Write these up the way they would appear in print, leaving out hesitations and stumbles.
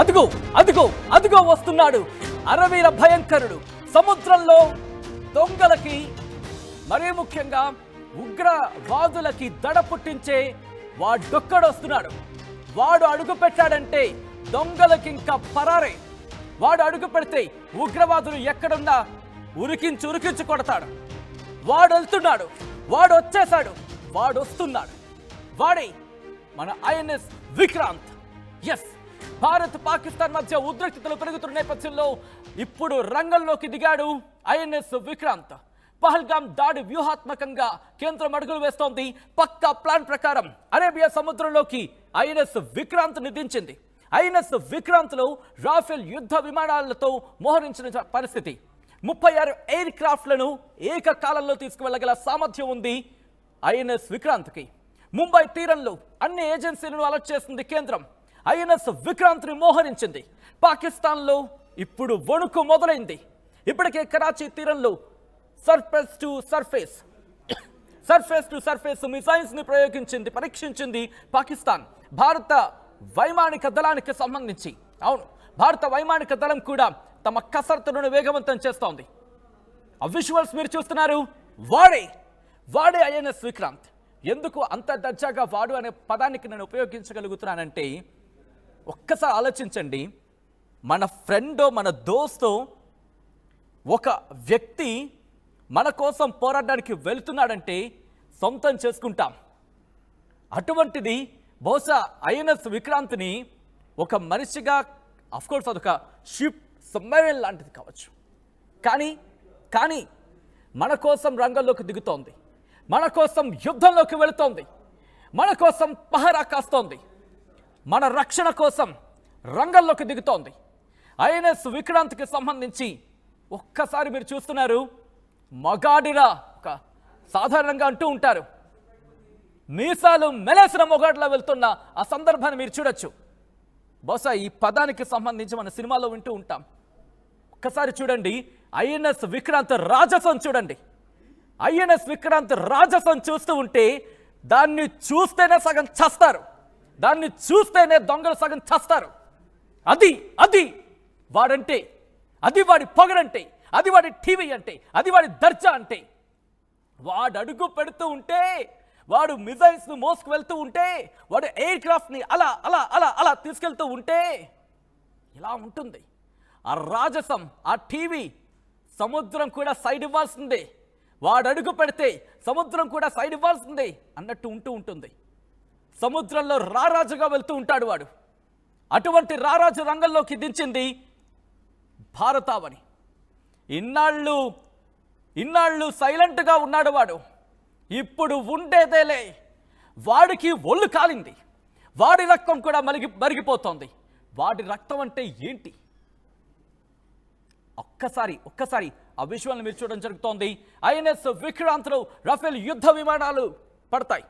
అదిగో అదిగో అదిగో వస్తున్నాడు అరవీర భయంకరుడు. సముద్రంలో దొంగలకి మరీ ముఖ్యంగా ఉగ్రవాదులకి దడ పుట్టించే వాడొక్కడొస్తున్నాడు. వాడు అడుగు పెట్టాడంటే దొంగలకి ఇంకా పరారే. వాడు అడుగు పెడితే ఉగ్రవాదులు ఎక్కడున్నా ఉరికించి కొడతాడు. వాడు వెళ్తున్నాడు, వాడు వచ్చేశాడు, వాడు వస్తున్నాడు. వాడే మన ఐఎన్ఎస్ విక్రాంత్. ఎస్, భారత్ పాకిస్తాన్ మధ్య ఉద్రిక్తతలు పెరుగుతున్న నేపథ్యంలో ఇప్పుడు రంగంలోకి దిగాడు ఐఎన్ఎస్ విక్రాంత్. పహల్గాం దాడి వ్యూహాత్మకంగా కేంద్రం అడుగులు వేస్తోంది. పక్కా ప్లాన్ ప్రకారం అరేబియా సముద్రంలోకి ఐఎన్ఎస్ విక్రాంత్ దించింది. ఐఎన్ఎస్ విక్రాంత్ లో రాఫెల్ యుద్ధ విమానాలతో మోహరించిన పరిస్థితి. 36 ఎయిర్ క్రాఫ్ట్లను ఏకకాలంలో తీసుకువెళ్లగల సామర్థ్యం ఉంది ఐఎన్ఎస్ విక్రాంత్కి. ముంబై తీరంలో అన్ని ఏజెన్సీలను అలర్ట్ చేసింది కేంద్రం. ఐఎన్ఎస్ విక్రాంత్ ని మోహరించింది. పాకిస్తాన్లో ఇప్పుడు వణుకు మొదలైంది. ఇప్పటికే కరాచీ తీరంలో సర్ఫేస్ టు సర్ఫేస్ మిసైల్స్ ని పరీక్షించింది పాకిస్తాన్. భారత వైమానిక దళానికి సంబంధించి భారత వైమానిక దళం కూడా తమ కసరత్తులను వేగవంతం చేస్తోంది. ఆ విజువల్స్ మీరు చూస్తున్నారు. వాడే ఐఎన్ఎస్ విక్రాంత్. ఎందుకు అంత దర్జాగా వాడు అనే పదానికి నేను ఉపయోగించగలుగుతున్నానంటే ఒక్కసారి ఆలోచించండి. మన ఫ్రెండో మన దోస్తో ఒక వ్యక్తి మన కోసం పోరాడడానికి వెళుతున్నాడంటే సొంతం చేసుకుంటాం. అటువంటిది బహుశా ఐఎన్ఎస్ విక్రాంత్ని ఒక మనిషిగా, అఫ్కోర్స్ అదొక షిప్ సబ్మెరైన్ లాంటిది కావచ్చు, కానీ మన కోసం రంగంలోకి దిగుతోంది, మన కోసం యుద్ధంలోకి వెళుతోంది, మన కోసం పహరా కాస్తోంది, మన రక్షణ కోసం రంగంలోకి దిగుతోంది. ఐఎన్ఎస్ విక్రాంత్కి సంబంధించి ఒక్కసారి మీరు చూస్తున్నారు. మగాడిరా ఒక సాధారణంగా అంటూ ఉంటారు, మీసాలు మెలేసిన మొగాడిలా వెళ్తున్న ఆ సందర్భాన్ని మీరు చూడొచ్చు. బహుశా ఈ పదానికి సంబంధించి మన సినిమాలో వింటూ ఉంటాం. ఒక్కసారి చూడండి ఐఎన్ఎస్ విక్రాంత్ రాజసం చూడండి. ఐఎన్ఎస్ విక్రాంత్ రాజసం చూస్తూ ఉంటే దాన్ని చూస్తేనే సగం చస్తారు, దాన్ని చూస్తేనే దొంగలు సగం చస్తారు. అది వాడంటే, అది వాడి పొగరంటే, అది వాడి టీవీ అంటే, అది వాడి దర్జా అంటే. వాడు అడుగు పెడుతూ ఉంటే, వాడు మిజైల్స్ ను మోసుకు వెళ్తూ ఉంటే, వాడు ఎయిర్ క్రాఫ్ట్ ని అలా అలా అలా అలా తీసుకెళ్తూ ఉంటే ఇలా ఉంటుంది ఆ రాజసం. ఆ టీవీ సముద్రం కూడా సైడ్ ఇవ్వాల్సిందే, వాడు అడుగు పెడితే సముద్రం కూడా సైడ్ ఇవ్వాల్సిందే అన్నట్టు ఉంటుంది. సముద్రంలో రారాజుగా వెళ్తూ ఉంటాడు వాడు. అటువంటి రారాజు రంగంలోకి దించింది భారతావని. ఇన్నాళ్ళు సైలెంట్గా ఉన్నాడు వాడు. ఇప్పుడు ఉండేదేలే. వాడికి ఒళ్ళు కాలింది, వాడి రక్తం కూడా మరిగిపోతోంది. వాడి రక్తం అంటే ఏంటి? ఒక్కసారి ఆ విజువల్ని మీరు చూడడం జరుగుతోంది. ఐఎన్ఎస్ విక్రాంత్లో రఫేల్ యుద్ధ విమానాలు పడతాయి.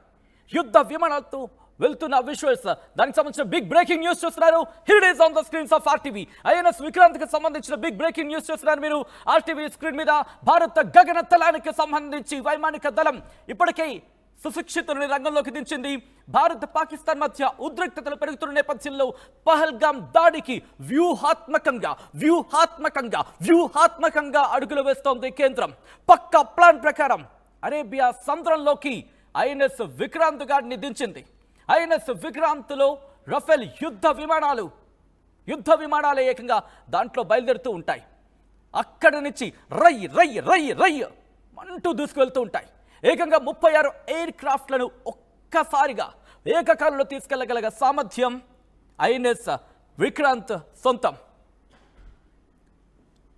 యుద్ధ విమానాలతో వెళ్తున్న విజువల్స్, దానికి సంబంధించిన బిగ్ బ్రేకింగ్ న్యూస్ చూస్తున్నారు. Here it is on the screens of RTV. INS Vikrant కి సంబంధించిన బిగ్ బ్రేకింగ్ న్యూస్ చూస్తున్నారు మీరు ఆర్టీవీ స్క్రీన్ మీద. భారత గగన తలానికి సంబంధించి వైమానిక దళం ఇప్పటికే సుశిక్షితులని రంగంలోకి దించింది. భారత్ పాకిస్తాన్ మధ్య ఉద్రిక్తతలు పెరుగుతున్న నేపథ్యంలో పహల్గాం దాడికి వ్యూహాత్మకంగా అడుగులు వేస్తోంది కేంద్రం. పక్కా ప్లాన్ ప్రకారం అరేబియా సముద్రంలోకి ఐఎన్ఎస్ విక్రాంత్ గారిని దించింది. ఐఎన్ఎస్ విక్రాంత్లో రఫేల్ యుద్ధ విమానాలే ఏకంగా దాంట్లో బయలుదేరుతూ ఉంటాయి. అక్కడి నుంచి రై అంటూ దూసుకువెళ్తూ ఉంటాయి. ఏకంగా 36 ఎయిర్ క్రాఫ్ట్లను ఒక్కసారిగా ఏకకాలంలో తీసుకెళ్లగల సామర్థ్యం ఐఎన్ఎస్ విక్రాంత్ సొంతం.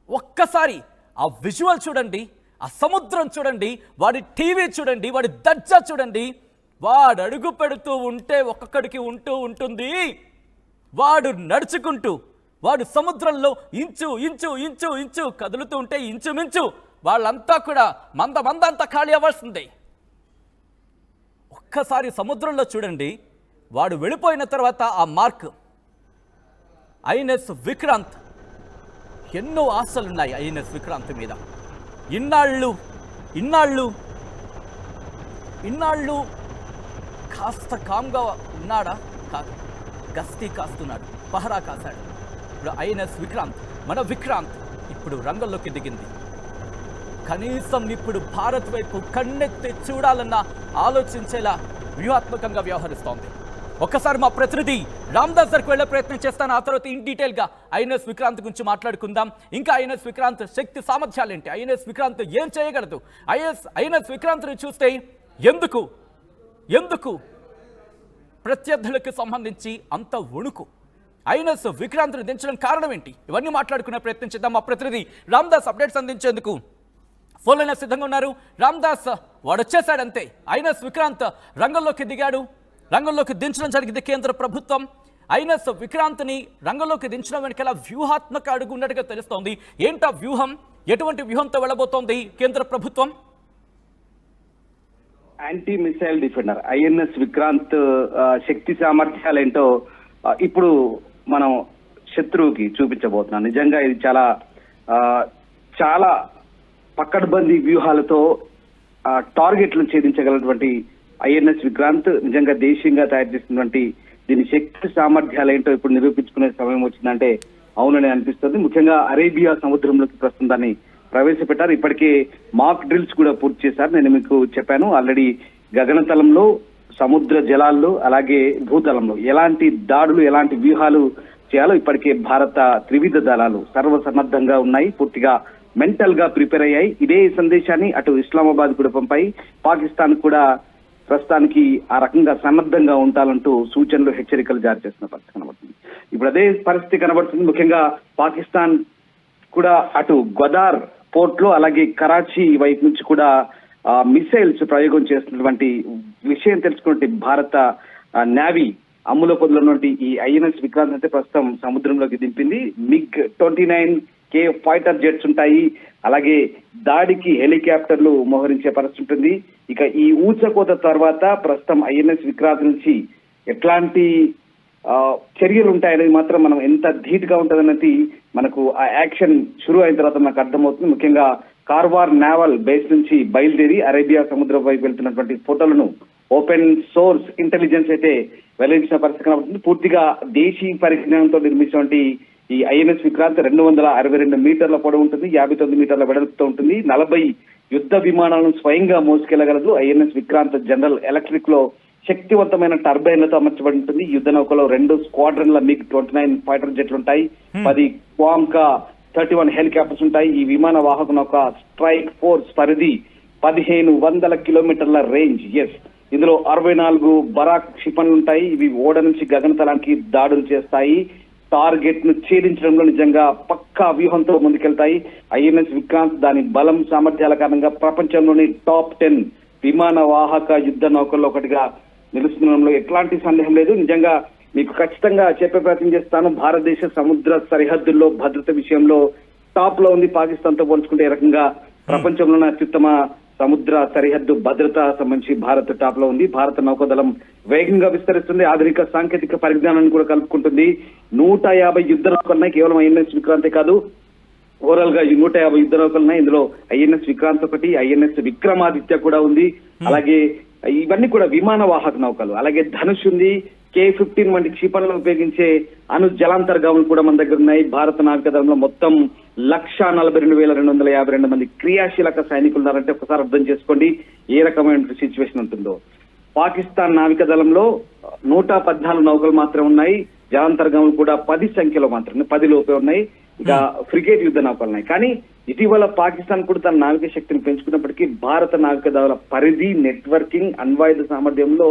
ఒక్కసారి ఆ విజువల్ చూడండి, ఆ సముద్రం చూడండి, వాడి టీవీ చూడండి, వాడి దర్జా చూడండి. వాడు అడుగు పెడుతూ ఉంటే ఒక్కొక్కడికి ఉంటుంది. వాడు నడుచుకుంటూ, వాడు సముద్రంలో ఇంచు కదులుతూ ఉంటే ఇంచుమించు వాళ్ళంతా కూడా మందంతా ఖాళీ అవ్వాల్సిందే. ఒక్కసారి సముద్రంలో చూడండి, వాడు వెళ్ళిపోయిన తర్వాత ఆ మార్క్ ఐఎన్ఎస్ విక్రాంత్. ఎన్నో ఆశలున్నాయి ఐఎన్ఎస్ విక్రాంత్ మీద. ఇన్నాళ్ళు కాస్త కామ్గా ఉన్నాడా? కాదు, గస్తీ కాస్తున్నాడు, పహరా కాశాడు. ఇప్పుడు ఐఎన్ఎస్ విక్రాంత్, మన విక్రాంత్ ఇప్పుడు రంగంలోకి దిగింది. కనీసం ఇప్పుడు భారత్ వైపు కన్నెత్తి చూడాలన్న ఆలోచించేలా వ్యూహాత్మకంగా వ్యవహరిస్తోంది. ఒక్కసారి మా ప్రతినిధి రామ్దాస్ దగ్గరికి వెళ్లే ప్రయత్నం చేస్తాను. ఆ తర్వాత ఇన్ డీటెయిల్ గా ఐఎన్ఎస్ విక్రాంత్ గురించి మాట్లాడుకుందాం. ఇంకా ఐఎన్ఎస్ విక్రాంత్ శక్తి సామర్థ్యాలు ఏంటి, ఐఎన్ఎస్ విక్రాంత్ ఏం చేయగలదు, ఐఎన్ఎస్ విక్రాంత్ని చూస్తే ఎందుకు ప్రత్యర్థులకు సంబంధించి అంత వణుకు, ఐఎన్ఎస్ విక్రాంత్ని దించడం కారణం ఏంటి, ఇవన్నీ మాట్లాడుకునే ప్రయత్నం చేద్దాం. మా ప్రతినిధి రామ్దాస్ అప్డేట్స్ అందించేందుకు ఫోన్లైనా సిద్ధంగా ఉన్నారు. రామ్దాస్, వాడు వచ్చేసాడంతే, ఐఎన్ఎస్ విక్రాంత్ రంగంలోకి దిగాడు, రంగంలోకి దించడం జరిగింది కేంద్ర ప్రభుత్వం. ఐఎన్ఎస్ విక్రాంత్ని రంగంలోకి దించడం వెనకాల వ్యూహాత్మక అడుగు ఉన్నట్టుగా తెలుస్తోంది. ఏంటా వ్యూహం, ఎటువంటి వ్యూహంతో వెళ్ళబోతోంది కేంద్ర ప్రభుత్వం? Anti missile defender INS Vikrant శక్తి సామర్థ్యాలేంటో ఇప్పుడు మనం శత్రువుకి చూపించబోతున్నాం. నిజంగా ఇది చాలా పక్కడ్బందీ వ్యూహాలతో టార్గెట్లను ఛేదించగలటువంటి ఐఎన్ఎస్ విక్రాంత్ నిజంగా దేశీయంగా తయారు చేసినటువంటి దీని శక్తి సామర్థ్యాలేంటో ఇప్పుడు నిరూపించుకునే సమయం వచ్చిందంటే అవునని అనిపిస్తుంది. ముఖ్యంగా అరేబియా సముద్రంలోకి ప్రస్తుతం దాన్ని ప్రవేశపెట్టారు. ఇప్పటికే మాక్ డ్రిల్స్ కూడా పూర్తి చేశారు. నేను మీకు చెప్పాను ఆల్రెడీ, గగనతలంలో, సముద్ర జలాల్లో, అలాగే భూతలంలో ఎలాంటి దాడులు, ఎలాంటి వ్యూహాలు చేయాలో ఇప్పటికే భారత త్రివిధ దళాలు సర్వసన్నద్ధంగా ఉన్నాయి, పూర్తిగా మెంటల్ గా ప్రిపేర్ అయ్యాయి. ఇదే సందేశాన్ని అటు ఇస్లామాబాద్ కూడా పంపాయి, పాకిస్తాన్ కూడా ప్రస్తుతానికి ఆ రకంగా సన్నద్ధంగా ఉండాలంటూ సూచనలు, హెచ్చరికలు జారీ చేస్తున్న పరిస్థితి కనబడుతుంది. ఇప్పుడు అదే పరిస్థితి కనబడుతుంది. ముఖ్యంగా పాకిస్తాన్ కూడా అటు గ్వదార్ పోర్ట్ లో, అలాగే కరాచీ వైపు నుంచి కూడా మిసైల్స్ ప్రయోగం చేస్తున్నటువంటి విషయం తెలుసుకున్నటువంటి భారత నేవీ అమ్ముల పొందులున్నటువంటి ఈ ఐఎన్ఎస్ విక్రాంత్ అయితే ప్రస్తుతం సముద్రంలోకి దింపింది. MiG-29K ఫైటర్ జెట్స్ ఉంటాయి, అలాగే దాడికి హెలికాప్టర్లు మోహరించే పరిస్థితి ఉంటుంది. ఇక ఈ ఊచకోత తర్వాత ప్రస్తుతం ఐఎన్ఎస్ విక్రాంత్ నుంచి ఎట్లాంటి చర్యలు ఉంటాయనేది మాత్రం మనం ఎంత ధీటుగా ఉంటుందన్నది మనకు ఆ యాక్షన్ షురూ అయిన తర్వాత మనకు అర్థమవుతుంది. ముఖ్యంగా కార్వార్ నేవల్ బేస్ నుంచి బయలుదేరి అరేబియా సముద్రం వైపు వెళ్తున్నటువంటి ఫోటోలను ఓపెన్ సోర్స్ ఇంటెలిజెన్స్ అయితే వెల్లడించిన పరిస్థితి కనబడుతుంది. పూర్తిగా దేశీయ పరిజ్ఞానంతో నిర్మించినటువంటి ఈ ఐఎన్ఎస్ విక్రాంత్ 262 మీటర్ల పొడవు ఉంటుంది, 59 మీటర్ల వెడల్పుతో ఉంటుంది, 40 యుద్ధ విమానాలను స్వయంగా మోసుకెళ్లగలదు. ఐఎన్ఎస్ విక్రాంత్ జనరల్ ఎలక్ట్రిక్ లో శక్తివంతమైన టర్బైన్లతో అమర్చబడి ఉంటుంది. యుద్ధ నౌకలో 2 స్క్వాడ్రన్ల MiG-29 ఫైటర్ జెట్లు ఉంటాయి, 10 క్వాంకా 31 హెలికాప్టర్స్ ఉంటాయి. ఈ విమాన వాహక నౌక స్ట్రైక్ ఫోర్స్ పరిధి 1500 కిలోమీటర్ల రేంజ్. ఇందులో 64 బరాక్ క్షిపణులు ఉంటాయి. ఇవి ఓడ నుంచి గగనతలానికి దాడులు చేస్తాయి. టార్గెట్ ను ఛేదించడంలో నిజంగా పక్కా వ్యూహంతో ముందుకెళ్తాయి. ఐఎన్ఎస్ విక్రాంత్ దాని బలం, సామర్థ్యాల కారణంగా ప్రపంచంలోని టాప్ 10 విమాన వాహక యుద్ధ నౌకల్లో ఒకటిగా నిలుస్తుండడంలో ఎట్లాంటి సందేహం లేదు. నిజంగా మీకు ఖచ్చితంగా చెప్పే ప్రయత్నం చేస్తాను. భారతదేశ సముద్ర సరిహద్దుల్లో భద్రత విషయంలో టాప్ లో ఉంది. పాకిస్తాన్ తో పోల్చుకుంటే ఈ రకంగా ప్రపంచంలోనే అత్యుత్తమ సముద్ర సరిహద్దు భద్రత సంబంధించి భారత్ టాప్ లో ఉంది. భారత నౌకాదళం వేగంగా విస్తరిస్తుంది, ఆధునిక సాంకేతిక పరిజ్ఞానాన్ని కూడా కలుపుకుంటుంది. 150 యుద్ధ నౌకలున్నాయి. కేవలం ఐఎన్ఎస్ విక్రాంతే కాదు, ఓవరాల్ గా 150 యుద్ధ నౌకలున్నాయి. ఇందులో ఐఎన్ఎస్ విక్రాంత్ ఒకటి, ఐఎన్ఎస్ విక్రమాదిత్య కూడా ఉంది. అలాగే ఇవన్నీ కూడా విమాన వాహక నౌకలు. అలాగే ధనుష్ ఉంది, K-15 వంటి క్షిపణులను ఉపయోగించే అణు జలాంతర్గాములు కూడా మన దగ్గర ఉన్నాయి. భారత నావికాదళంలో మొత్తం 142,252 మంది క్రియాశీలక సైనికులు ఉన్నారంటే ఒకసారి అర్థం చేసుకోండి ఏ రకమైన సిచ్యువేషన్ ఉంటుందో. పాకిస్తాన్ నావికాదళంలో 114 నౌకలు మాత్రమే ఉన్నాయి. జలాంతర్గాములు కూడా 10 సంఖ్యలో మాత్రమే, 10 లోపే ఉన్నాయి. ఇక ఫ్రిగేట్ యుద్ధ నౌకలు ఉన్నాయి. కానీ ఇటీవల పాకిస్తాన్ కూడా తన నావిక శక్తిని పెంచుకున్నప్పటికీ భారత నావికాదళ పరిధి, నెట్వర్కింగ్, అణ్వాయుధ సామర్థ్యంలో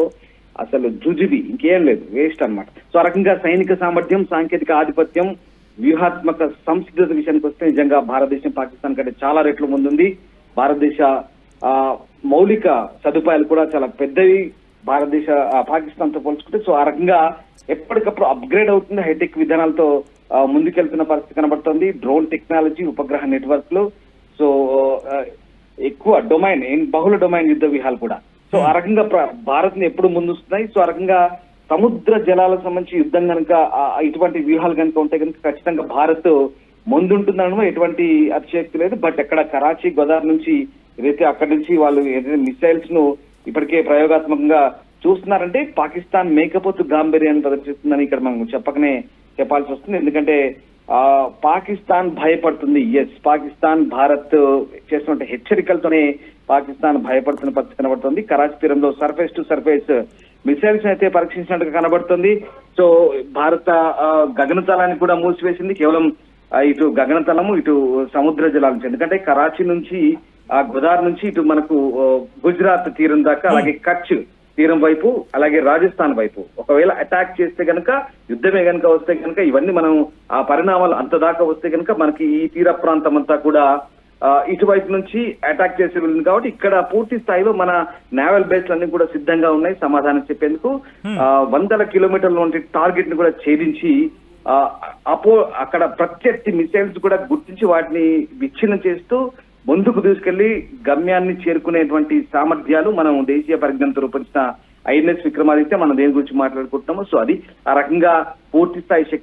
అసలు జుజుబి ఇంకేం లేదు, వేస్ట్ అన్నమాట. సో ఆ రకంగా సైనిక సామర్థ్యం, సాంకేతిక ఆధిపత్యం, వ్యూహాత్మక సంసిద్ధత విషయానికి వస్తే నిజంగా భారతదేశం పాకిస్తాన్ కంటే చాలా రెట్లు ముందుంది. భారతదేశ మౌలిక సదుపాయాలు కూడా చాలా పెద్దవి భారతదేశ పాకిస్తాన్ తో పోల్చుకుంటే. సో ఆ రకంగా ఎప్పటికప్పుడు అప్గ్రేడ్ అవుతుంది, హైటెక్ విధానాలతో ముందుకెళ్తున్న పరిస్థితి కనబడుతుంది. డ్రోన్ టెక్నాలజీ, ఉపగ్రహ నెట్వర్క్లు, సో ఎక్కువ డొమైన్, బహుళ డొమైన్ యుద్ధ వ్యూహాలు కూడా. సో ఆ రకంగా భారత్ ని ఎప్పుడు ముందుస్తున్నాయి. సో ఆ రకంగా సముద్ర జలాలకు సంబంధించి యుద్ధం కనుక ఇటువంటి వ్యూహాలు కనుక ఉంటే కనుక ఖచ్చితంగా భారత్ ముందుంటుందనడం ఎటువంటి అతిశయోక్తి లేదు. బట్ ఎక్కడ కరాచీ, గోదావరి నుంచి ఏదైతే అక్కడి నుంచి వాళ్ళు ఏదైతే మిసైల్స్ ను ఇప్పటికే ప్రయోగాత్మకంగా చూస్తున్నారంటే పాకిస్తాన్ మేకపోతు గాంభీర్యాన్ని ప్రదర్శిస్తుందని ఇక్కడ మనం చెప్పకనే చెప్పాల్సి వస్తుంది. ఎందుకంటే పాకిస్తాన్ భయపడుతుంది. ఎస్, పాకిస్తాన్ భారత్ చేస్తున్న హెచ్చరికలతోనే పాకిస్తాన్ భయపడుతున్న పరిస్థితి కనబడుతుంది. కరాచీ తీరంలో సర్ఫేస్ టు సర్ఫేస్ మిసైల్స్ అయితే పరీక్షించినట్టుగా కనబడుతుంది. సో భారత గగనతలాన్ని కూడా మూసివేసింది. కేవలం ఇటు గగనతలము, ఇటు సముద్ర జలాల నుంచి. ఎందుకంటే కరాచీ నుంచి గోదావరి నుంచి ఇటు మనకు గుజరాత్ తీరం దాకా, అలాగే కచ్ తీరం వైపు, అలాగే రాజస్థాన్ వైపు ఒకవేళ అటాక్ చేస్తే గనక, యుద్ధమే గనక వస్తే గనక, ఇవన్నీ మనం ఆ పరిణామాలు అంత దాకా వస్తే గనక మనకి ఈ తీర ప్రాంతం అంతా కూడా ఇటువైపు నుంచి అటాక్ చేసి వెళ్ళింది. కాబట్టి ఇక్కడ పూర్తి స్థాయిలో మన నేవల్ బేస్లు అన్ని కూడా సిద్ధంగా ఉన్నాయి సమాధానం చెప్పేందుకు. 100 కిలోమీటర్ల వంటి టార్గెట్ ని కూడా ఛేదించి అక్కడ ప్రత్యర్థి మిసైల్స్ కూడా గుర్తించి వాటిని విచ్ఛిన్నం చేస్తూ ముందుకు తీసుకెళ్లి గమ్యాన్ని చేరుకునేటువంటి సామర్థ్యాలు మనం దేశీయ పరిజ్ఞానంతో రూపొందించిన ఐఎన్ఎస్ విక్రమాదిత్య మనం దేని గురించి మాట్లాడుకుంటున్నాము. సో అది ఆ రకంగా పూర్తి స్థాయి శక్తి